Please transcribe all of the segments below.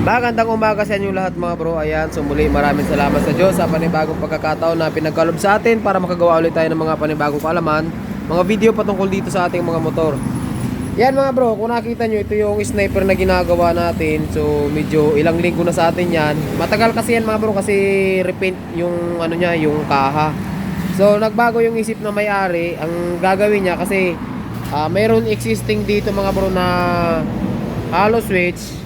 Magandang umaga sa inyo lahat mga bro. Ayan, so muli maraming salamat sa Diyos sa panibagong pagkakataon na pinagkalob sa atin para makagawa ulit tayo ng mga panibagong kaalaman, mga video patungkol dito sa ating mga motor. Yan mga bro, kung nakita nyo, ito yung sniper na ginagawa natin. So medyo ilang linggo na sa atin yan. Matagal kasi yan mga bro, kasi repaint yung ano niya, yung kaha. So nagbago yung isip na may-ari. Ang gagawin niya kasi mayroon existing dito mga bro na hollow switch.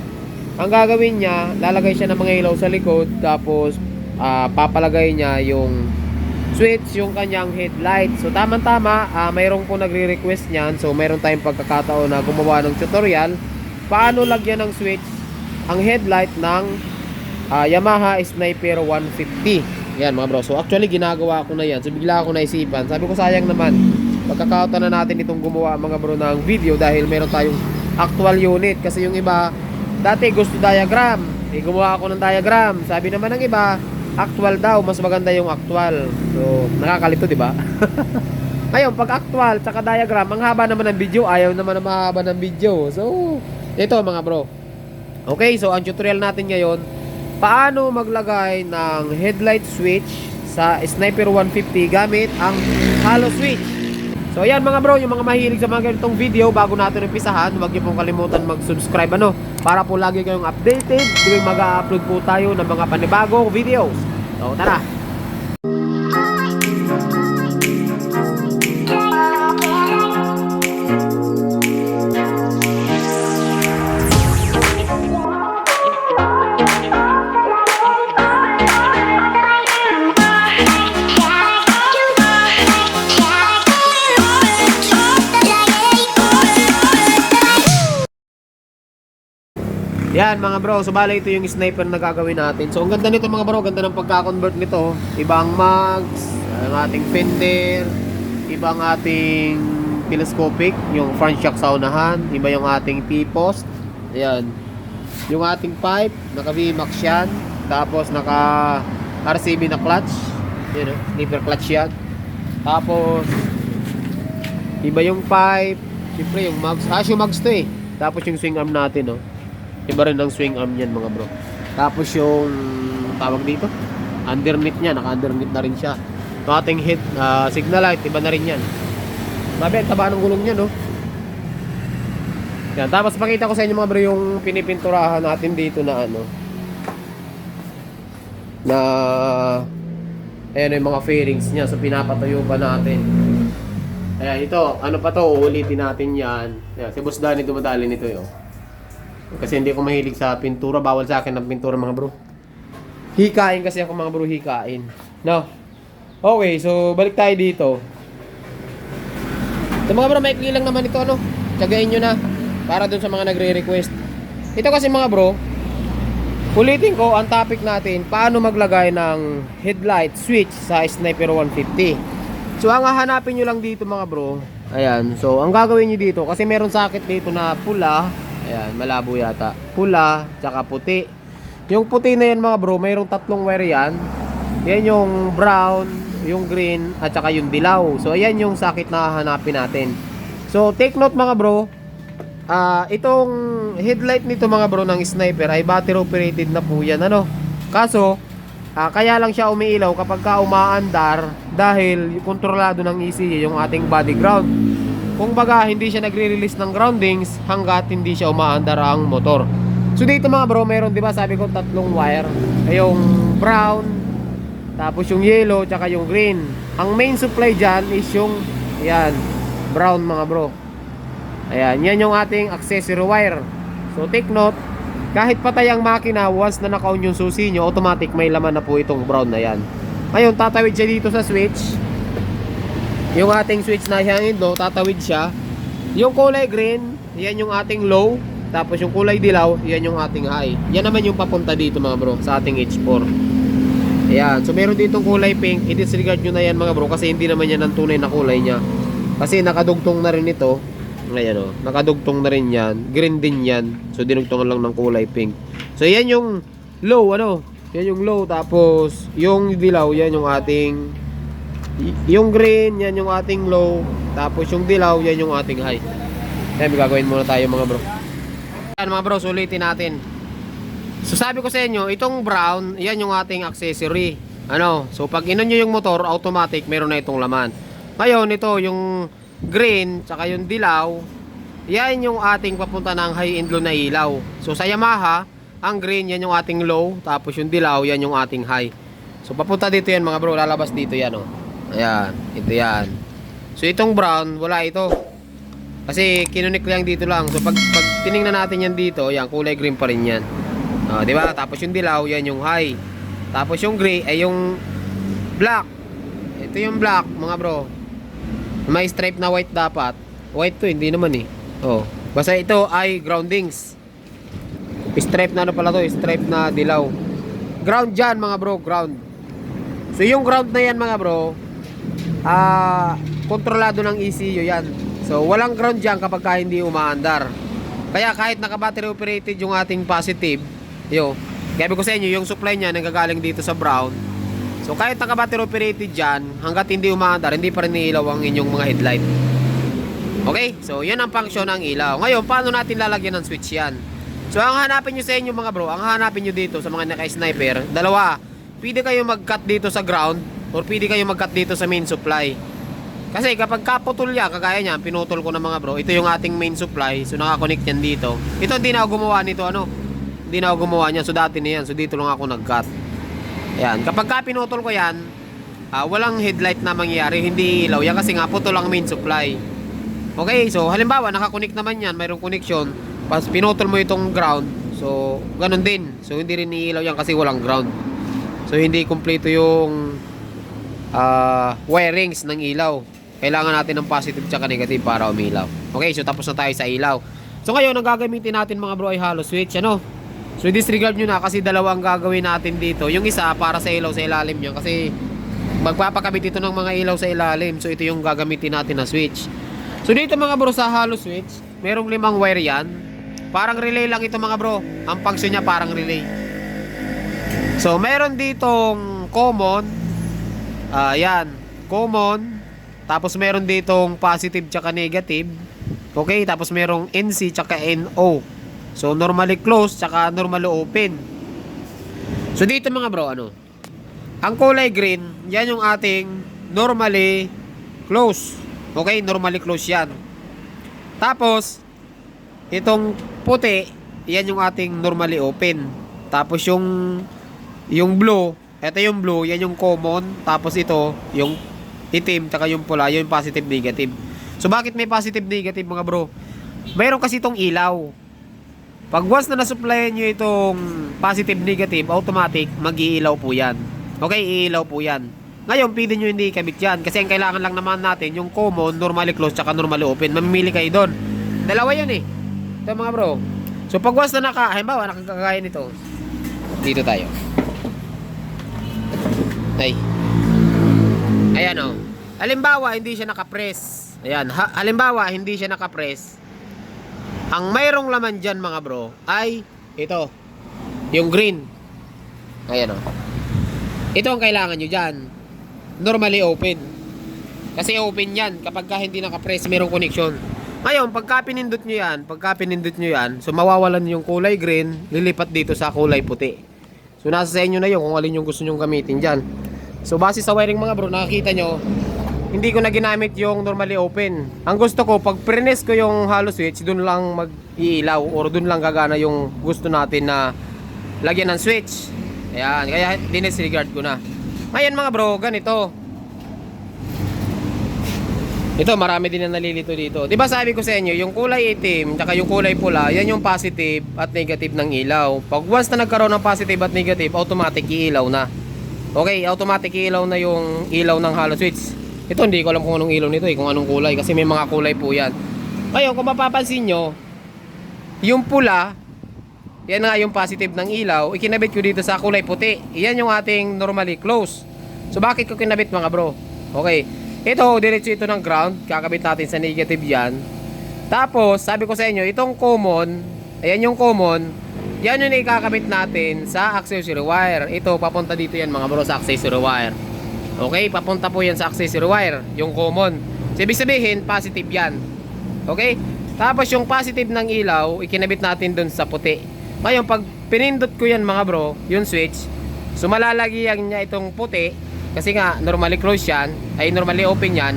Ang gagawin niya, lalagay siya ng mga ilaw sa likod, tapos papalagay niya yung switch, yung kanyang headlight. So tamang-tama, mayroong po nagre-request niyan. So mayroon tayong pagkakataon na gumawa ng tutorial paano lagyan ng switch ang headlight ng Yamaha Sniper 150. Yan mga bro. So actually ginagawa ko na yan. So bigla ako naisipan. Sabi ko sayang naman, pagkakataon na natin itong gumawa mga bro ng video dahil meron tayong actual unit. Kasi yung iba dati gusto diagram, gumawa ako ng diagram. Sabi naman ng iba, actual daw, mas maganda yung actual. So, nakakalito, di ba? Ngayon, pag actual, tsaka diagram, ang haba naman ng video, ayaw naman na mahaba ng video. So, ito mga bro. Okay, so ang tutorial natin ngayon, paano maglagay ng headlight switch sa Sniper 150 gamit ang hollow switch. So ayan mga bro, yung mga mahilig sa mga ganitong video, bago natin umpisahan, huwag niyo pong kalimutan mag-subscribe para po lagi kayong updated tuwing mag-upload po tayo ng mga panibagong videos. So tara! Yan mga bro, so bali ito yung sniper na gagawin natin. So ang ganda nito mga bro, ganda ng pagka-convert nito. Ibang mags, ang ating fender, ibang ating telescopic, yung front shock sa unahan, iba yung ating T-post. Ayan. Yung ating pipe, naka VMAX yan. Tapos naka RCB na clutch. Yan, slipper clutch yan. Tapos iba yung pipe, siyempre yung mags. Yung mags to eh. Tapos yung swing arm natin, no. Iba rin ang swing arm yan mga bro. Tapos yung tawag dito, underneath nya, naka-underneath na rin siya. Yung ating head signal light, iba na rin yan. Grabe, ang taba ng gulong niya, no? Yan, tapos pakita ko sa inyo mga bro yung pinipinturahan natin dito na ano, na ayan yung mga fairings nya. So pinapatayo pa natin. Ayan, ito, ano pa to, uulitin natin yan. Ayan, si Boss Danny dumadali nito yun. Kasi hindi ko mahilig sa pintura. Bawal sa akin ng pintura mga bro. Hikain kasi ako mga bro, hikain. No? Okay, so balik tayo dito. So mga bro, maikli lang naman ito ano. Tsagain nyo na. Para dun sa mga nagre-request. Ito kasi mga bro, ulitin ko ang topic natin, paano maglagay ng headlight switch sa Sniper 150. So ang hahanapin nyo lang dito mga bro, ayan. So ang gagawin nyo dito, kasi meron sakit dito na pula. Ayan, malabo yata. Pula, tsaka puti. Yung puti na yan mga bro, mayroong tatlong wire yan. Yan yung brown, yung green, at tsaka yung dilaw. So ayan yung sakit na hahanapin natin. So take note mga bro, itong headlight nito mga bro ng Sniper ay battery operated na po yan, ano. Kaso kaya lang siya umiilaw kapag ka umaandar dahil kontrolado ng ECU yung ating body ground. Kung baga hindi siya nagre-release ng groundings hanggat hindi siya umaandar ang motor. So dito mga bro, meron 'di ba sabi ko tatlong wire, ay yung brown, tapos yung yellow, tsaka yung green. Ang main supply diyan is yung ayan, brown mga bro. Ayan, yan yung ating accessory wire. So take note, kahit patay ang makina, once na naka-on yung susi nyo, automatic may laman na po itong brown na yan. Ngayon, tatawid siya dito sa switch. Yung ating switch na hangin do, tatawid siya. Yung kulay green, yan yung ating low. Tapos yung kulay dilaw, yan yung ating high. Yan naman yung papunta dito mga bro, sa ating H4. Ayan, so meron ditong kulay pink. I-disregard nyo na yan mga bro, kasi hindi naman yan ang tunay na kulay nya. Kasi nakadugtong na rin ito. Ayan o, nakadugtong na rin yan. Green din yan. So dinugtongan lang ng kulay pink. So yan yung low, ano. Yan yung low. Tapos yung dilaw, yan yung ating, yung green, yan yung ating low. Tapos yung dilaw, yan yung ating high. Ayan, gagawin muna tayo mga bro. Ayan mga bro, sulitin natin. So sabi ko sa inyo, itong brown, yan yung ating accessory. Ano? So pag inon nyo yung motor, automatic meron na itong laman. Ngayon, ito yung green, tsaka yung dilaw, yan yung ating papunta ng high and low na ilaw. So sa Yamaha, ang green yan yung ating low, tapos yung dilaw yan yung ating high. So papunta dito yan mga bro, lalabas dito yan oh. Ayan, ito yan. So itong brown, wala ito. Kasi kinunik lang dito lang. So pag tiningnan natin yan dito, yan kulay green pa rin yan. Di ba? Tapos yung dilaw, yan yung high. Tapos yung gray ay yung black. Ito yung black, mga bro. May stripe na white dapat. White to, hindi naman eh. Oh. Basta ito ay groundings. Stripe na ano pala to, stripe na dilaw. Ground dyan, mga bro, ground. So yung ground na yan, mga bro, kontrolado ng ECU yan. So walang ground dyan kapag hindi umaandar. Kaya kahit naka-battery operated yung ating positive, gabi ko sa inyo, yung supply niya nanggagaling dito sa brown. So kahit naka-battery operated dyan, hanggat hindi umaandar, hindi pa rin niilaw ang inyong mga headlight. Okay? So yan ang function ng ilaw. Ngayon, paano natin lalagyan ng switch yan? So ang hanapin nyo sa inyo mga bro, ang hanapin nyo dito sa mga naka-sniper, dalawa. Pwede kayo mag-cut dito sa ground, or pwede kayo mag-cut dito sa main supply. Kasi kapag kaputol yan, kagaya niyan, pinutol ko na mga bro, ito yung ating main supply. So nakakonect yan dito. Ito hindi na ako gumawa nito, hindi na ako gumawa niyan. So dati na yan, so dito lang ako nag-cut. Ayan, kapag ka pinutol ko yan, walang headlight na mangyayari, hindi ilaw yan kasi nga putol ang main supply. Okay, so halimbawa nakakonect naman yan, mayroong connection, pas pinutol mo itong ground, so ganun din. So hindi rin iilaw yan kasi walang ground. So hindi kumpleto yung wirings ng ilaw. Kailangan natin ng positive tsaka negative para umilaw. Okay, so tapos na tayo sa ilaw. So ngayon, ang gagamitin natin mga bro ay hollow switch, So disregard nyo na kasi dalawang gagawin natin dito. Yung isa para sa ilaw sa ilalim nyo, kasi magpapakabit ito ng mga ilaw sa ilalim. So ito yung gagamitin natin na switch. So dito mga bro sa hollow switch, merong 5 wire yan. Parang relay lang ito mga bro. Ang function niya parang relay. So meron ditong common, yan, common. Tapos meron ditong positive tsaka negative. Okay, tapos merong NC tsaka NO. So normally closed tsaka normally open. So dito mga bro, ang kulay green, yan yung ating normally closed. Okay, normally closed yan. Tapos itong puti, yan yung ating normally open. Tapos yung blue, ito yung blue, yan yung common. Tapos ito, yung itim, tsaka yung pula, yung positive negative. So bakit may positive negative mga bro? Mayroon kasi itong ilaw. Pag once na na-supplyan nyo itong positive negative, automatic mag-iilaw po yan. Okay, iilaw po yan. Ngayon, pwede nyo hindi ikabit yan. Kasi ang kailangan lang naman natin, yung common, normally closed, tsaka normally open. Mamimili kayo doon. Dalawa yun eh. Ito mga bro. So pag once na halimbawa, nakakagaya nito. Dito tayo. Ay. Ayan halimbawa, hindi siya nakapress. Ayan. Halimbawa, hindi siya nakapress. Ang mayroong laman dyan mga bro ay ito, yung green. Ayan ito ang kailangan nyo dyan. Normally open. Kasi open yan kapag hindi nakapress, mayroong connection. Ngayon, pagka pinindot nyo yan, so mawawalan yung kulay green, lilipat dito sa kulay puti. So nasa sa inyo na yun kung alin yung gusto nyo gamitin dyan. So base sa wiring mga bro, nakakita nyo, hindi ko na ginamit yung normally open. Ang gusto ko, pag prines ko yung hollow switch, dun lang mag-iilaw or dun lang gagana yung gusto natin na lagyan ng switch. Ayan, kaya dinisregard ko na. Ngayon mga bro, ganito. Ito, marami din na nalilito dito. Diba sabi ko sa inyo, yung kulay itim, tsaka yung kulay pula, yan yung positive at negative ng ilaw. Pag once na nagkaroon ng positive at negative, automatic iilaw na. Okay, automatic iilaw na yung ilaw ng hollow switch. Ito hindi ko alam kung anong ilaw nito kung anong kulay kasi may mga kulay po yan. Ngayon kung mapapansin nyo, yung pula, yan nga yung positive ng ilaw, ikinabit ko dito sa kulay puti. Yan yung ating normally close. So bakit ko kinabit mga bro? Okay, ito diretso ito ng ground, kakabit natin sa negative yan. Tapos sabi ko sa inyo, itong common, ayan yung common, yan yung ikakabit natin sa accessory wire. Ito papunta dito yan mga bro sa accessory wire. Okay, papunta po yan sa accessory wire, yung common. So, ibig sabihin, positive yan. Okay? Tapos yung positive ng ilaw, ikinabit natin dun sa puti. Ngayon, pag pinindot ko yan mga bro, yung switch, so malalagyan niya itong puti, kasi nga normally close yan, ay normally open yan.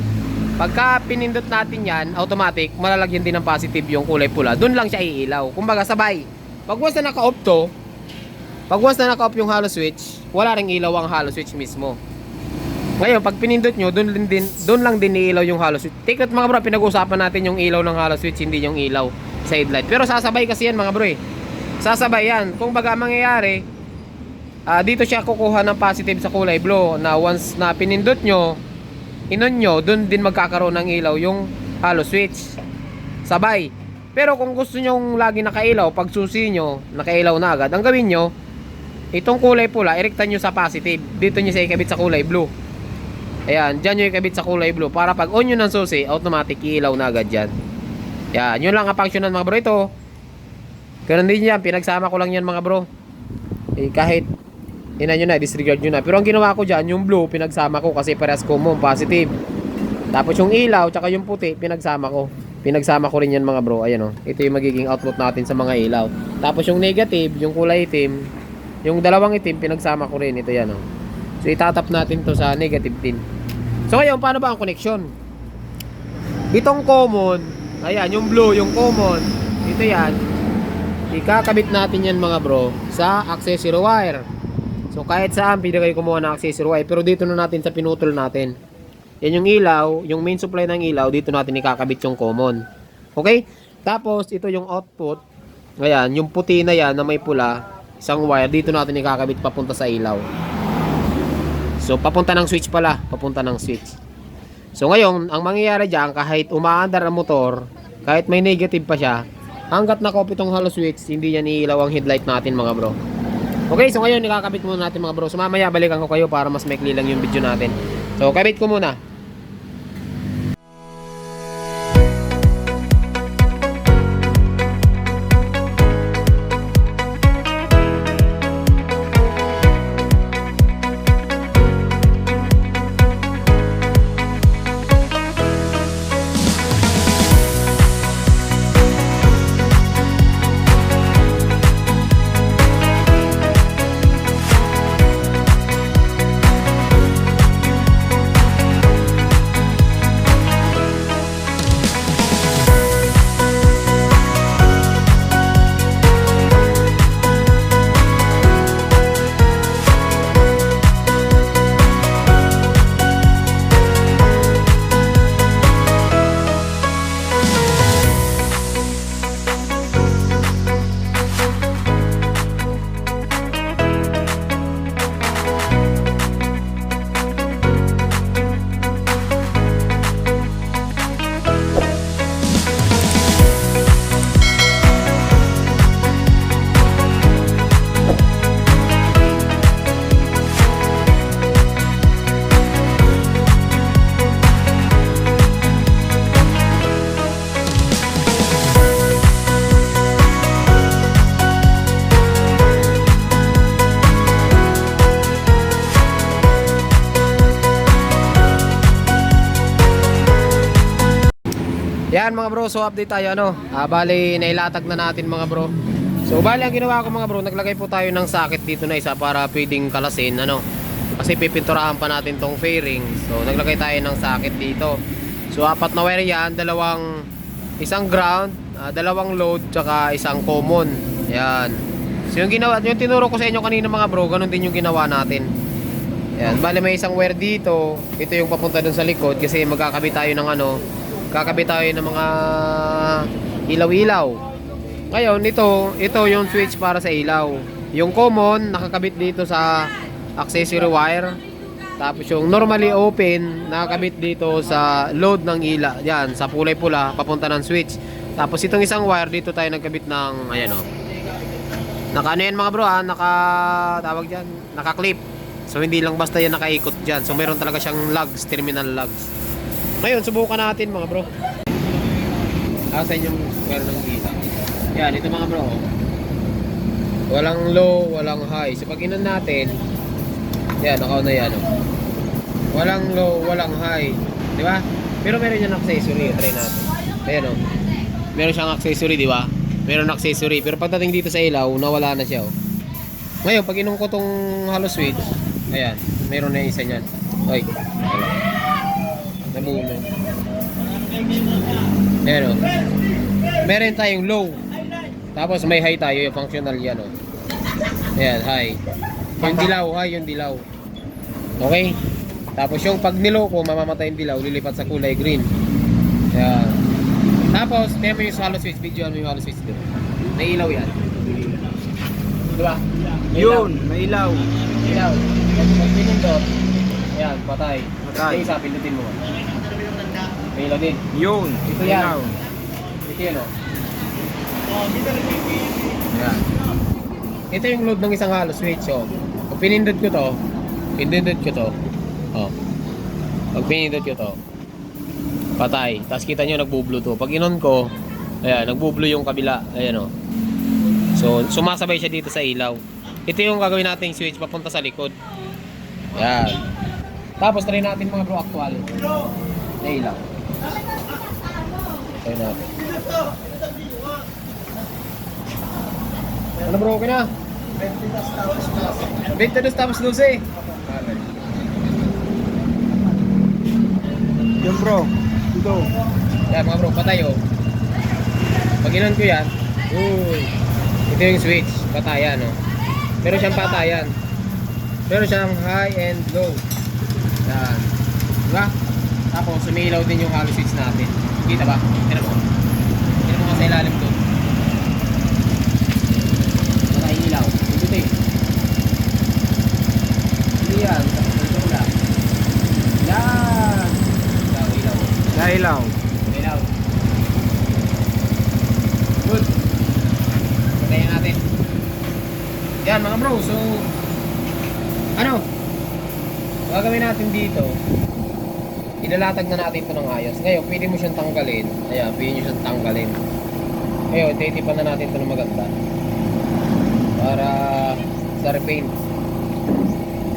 Pagka pinindot natin yan, automatic, malalagyan din ng positive yung kulay pula. Doon lang siya iilaw. Kumbaga sabay. Pag once na naka-off to, pag once na naka-off yung hollow switch, wala ring ilaw ang hollow switch mismo. Ngayon, pag pinindot nyo, doon lang din iilaw yung hollow switch. Take note mga bro, pinag-uusapan natin yung ilaw ng hollow switch, hindi yung ilaw sa headlight. Pero sasabay kasi yan mga bro eh. Sasabay yan. Kung baga mangyayari, dito siya kukuha ng positive sa kulay blue, na once na pinindot nyo, inon nyo, dun din magkakaroon ng ilaw yung hollow switch. Sabay. Pero kung gusto nyo lagi nakailaw, pag susi nyo, nakailaw na agad, ang gawin nyo, itong kulay pula, irektan nyo sa positive. Dito nyo siya ikabit sa kulay blue. Ayan, dyan nyo ikabit sa kulay blue. Para pag on nyo ng susi, automatic ilaw na agad dyan. Yan, yun lang ang function ng mga bro. Ito, ganun din yan, pinagsama ko lang yan mga bro. Kahit ina nyo na, disregard nyo na. Pero ang ginawa ko dyan, yung blue, pinagsama ko kasi parehas common, positive. Tapos yung ilaw, tsaka yung puti, pinagsama ko. Pinagsama ko rin yan mga bro. Ayan o, ito yung magiging output natin sa mga ilaw. Tapos yung negative, yung kulay itim, yung dalawang itim, pinagsama ko rin. Ito yan o. So itatap natin to sa negative din. So ngayon, paano ba ang connection? Itong common, ayan, yung blue, yung common, ito yan. Ikakabit natin yan mga bro sa accessory wire. So kahit saan pwede kayo kumuha ng accessory wire, pero dito na natin sa pinutol natin. Yan yung ilaw, yung main supply ng ilaw, dito natin ikakabit yung common. Okay? Tapos ito yung output. Ayan, yung puti na yan na may pula, isang wire, dito natin ikakabit papunta sa ilaw. So papunta ng switch pala, papunta ng switch. So ngayon, ang mangyayari diyan, kahit umaandar ang motor, kahit may negative pa siya, hanggat naka-off itong hollow switch, hindi yan iilaw ang headlight natin mga bro. Okay, so ngayon ikakabit muna natin mga bro. So mamaya balikan ko kayo para mas maikli lang yung video natin. So kabit ko muna. Yan mga bro, so update tayo ano. Bali nailatag na natin mga bro. So bali ang ginawa ko mga bro, naglagay po tayo ng socket dito na isa para pwedeng kalasin ano. Kasi pipinturahan pa natin tong fairing. So naglagay tayo ng socket dito. So apat na wire yan, isang ground, dalawang load, tsaka isang common. Yan. So yung ginawa, yung tinuro ko sa inyo kanina mga bro, ganun din yung ginawa natin. Yan, bali may isang wire dito. Ito yung papunta dun sa likod kasi magkakabit tayo ng ano, kakabit tayo ng mga ilaw-ilaw. Ngayon, ito yung switch para sa ilaw. Yung common, nakakabit dito sa accessory wire. Tapos yung normally open, nakakabit dito sa load ng ilaw. Yan, sa kulay pula, papunta ng switch. Tapos itong isang wire, dito tayo nagkabit ng, ayan o. Naka ano yan mga bro tawag dyan, naka-clip. So hindi lang basta yan nakaikot dyan. So meron talaga siyang lugs, terminal lugs. Ngayon, subukan natin mga bro. Asan yung wire ng ilaw? Yan, ito mga bro. Walang low, walang high. So pag inon natin, yan, naka-on na yan. Oh. Walang low, walang high. Di ba? Pero meron yan accessory. Try natin. Ayan o. Meron siyang accessory, di ba? Meron accessory. Pero pagdating dito sa ilaw, nawala na siya oh. Ngayon, pag inong ko tong hollow switch, ayan, meron na isa niyan. Oy, wala. Nabuo na. Ayan oh. Meron tayong low. Tapos may high tayo, yung functional yan oh. Ayan, high. Yung dilaw, high yung dilaw. Okay? Tapos yung pag niloko, mamamatay yung dilaw, lilipat sa kulay green. Ayan. Tapos, tingnan mo yung hollow switch, videoan mo yung hollow switch dito. May ilaw yan. Diba? May Yun, may ilaw. ilaw. Pag pinindot, ayan, patay. Patay. Yung isa, pindutin mo. May ilaw din. Yun, Ito may yan. ilaw. Ito yan, oh. Ayan. Ito yung load ng isang hollow switch, oh. Pag pinindot ko to, oh. Pag pinindot ko to, patay. Tapos kita nyo, nagbo-blue to. Pag inon ko, ayan, nagbo-blue yung kabila. Ayan, oh. So, sumasabay siya dito sa ilaw. Ito yung gagawin nating switch papunta sa likod. Ayan. Tapos, try natin mga bro, actual. Na ilaw. Try natin. Ano bro, okay na? 22 tapos 12. Yun bro. Ito. Yan mga bro, patay oh. Pag inon ko yan, uy, ito yung switch, patayan oh. Pero siyang patayan. Pero siyang high and low. Yan. Diba? Tapos sumilaw din yung hollow switch natin. Kita ba? Tignan mo. Tignan mo nga sa ilalim doon. Nakailaw. Ito eh. Hindi yan. Ito lang. Yan. Ilaw, ilaw. Ilaw. Ilaw. Good. Patayin natin. Yan mga bro. So, ano? Gagawin natin dito. Ilalatag na natin ito ng ayos. Ngayon, pwede mo siyang tanggalin. Ayan, pwede nyo siyang tanggalin. Ngayon, titipan na natin ito ng maganda. Para sa repaint.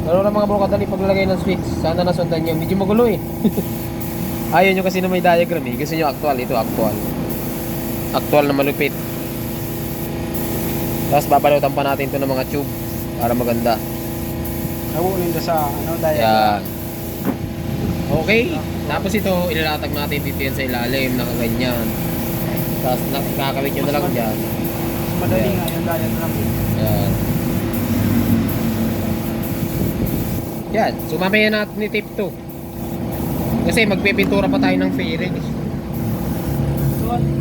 Ganoon na mga bro, kadali paglalagay ng switch. Sana nasundan nyo. Medyo magulo eh. Ayaw nyo kasi na may diagram eh. Gusto nyo actual. Ito actual. Actual na malupit. Tapos babalutan pa natin ito ng mga tube. Para maganda. Nawulin na sa diagram. Yan. Okay. Tapos ito, ilalatag natin dito yan sa ilalim. Nakaganyan. Tapos nakakawit nyo na lang dyan. Madali nga yung diagram. Yan. Yan. So mamaya natin ni tip 2. Kasi magpipintura pa tayo ng fairing.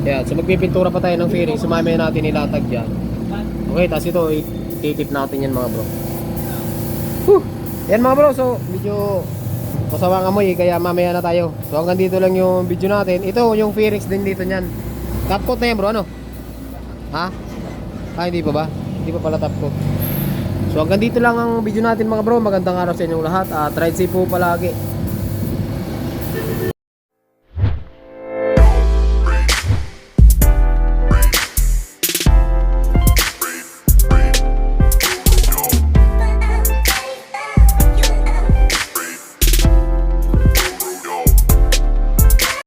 Yan. So magpipintura pa tayo ng fairing. So mamaya natin ilatag dyan. Okay. Tapos ito, ititip natin yan mga bro. Whew. Yan mga bro. So medyo masawang amoy. Kaya mamaya na tayo. So hanggang dito lang yung video natin. Ito yung fairings din dito nyan. Top coat na yan bro. Ano? Ha? Ah, hindi pa ba? Hindi pa pala top coat. So hanggang dito lang ang video natin mga bro. Magandang araw sa inyong lahat. Ride safe po palagi.